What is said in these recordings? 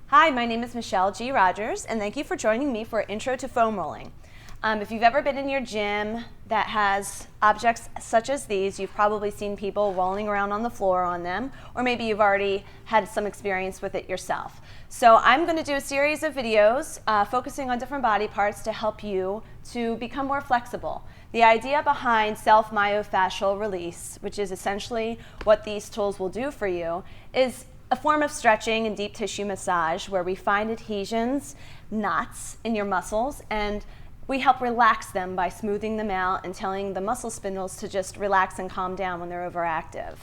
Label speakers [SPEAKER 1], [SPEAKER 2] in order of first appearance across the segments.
[SPEAKER 1] Hi, my name is Michelle G. Rogers, and thank you for joining me for Intro to Foam Rolling. If you've ever been in your gym that has objects such as these, you've probably seen people rolling around on the floor on them, or maybe you've already had some experience with it yourself. So I'm going to do a series of videos focusing on different body parts to help you to become more flexible. The idea behind self-myofascial release, which is essentially what these tools will do for you, is a form of stretching and deep tissue massage where we find adhesions, knots in your muscles, and we help relax them by smoothing them out and telling the muscle spindles to just relax and calm down when they're overactive.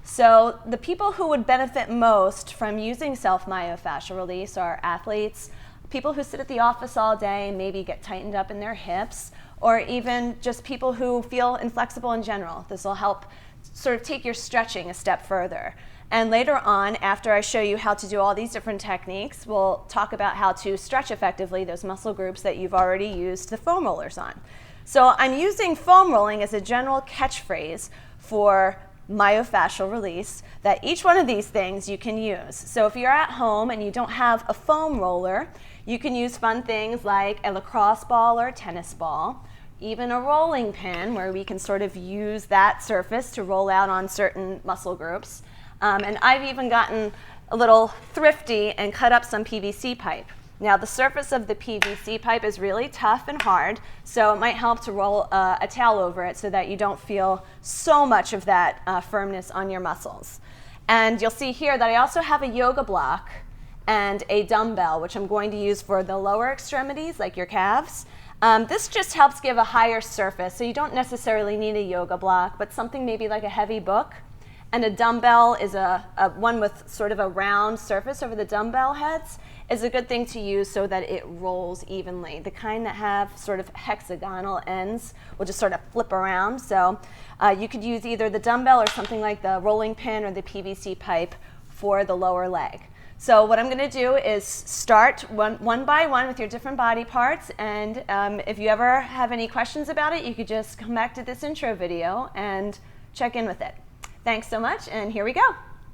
[SPEAKER 1] So the people who would benefit most from using self-myofascial release are athletes, people who sit at the office all day and maybe get tightened up in their hips, or even just people who feel inflexible in general. This will help sort of take your stretching a step further. And later on, after I show you how to do all these different techniques, we'll talk about how to stretch effectively those muscle groups that you've already used the foam rollers on. So I'm using foam rolling as a general catchphrase for myofascial release, that each one of these things you can use. So if you're at home and you don't have a foam roller, you can use fun things like a lacrosse ball or a tennis ball, even a rolling pin where we can sort of use that surface to roll out on certain muscle groups. And I've even gotten a little thrifty and cut up some PVC pipe. Now the surface of the PVC pipe is really tough and hard, so it might help to roll a towel over it so that you don't feel so much of that firmness on your muscles. And you'll see here that I also have a yoga block and a dumbbell, which I'm going to use for the lower extremities, like your calves. This just helps give a higher surface, so you don't necessarily need a yoga block, but something maybe like a heavy book. And a dumbbell is a one with sort of a round surface over the dumbbell heads is a good thing to use so that it rolls evenly. The kind that have sort of hexagonal ends will just sort of flip around. So you could use either the dumbbell or something like the rolling pin or the PVC pipe for the lower leg. So what I'm going to do is start one by one with your different body parts, and if you ever have any questions about it, you could just come back to this intro video and check in with it. Thanks so much, and here we go.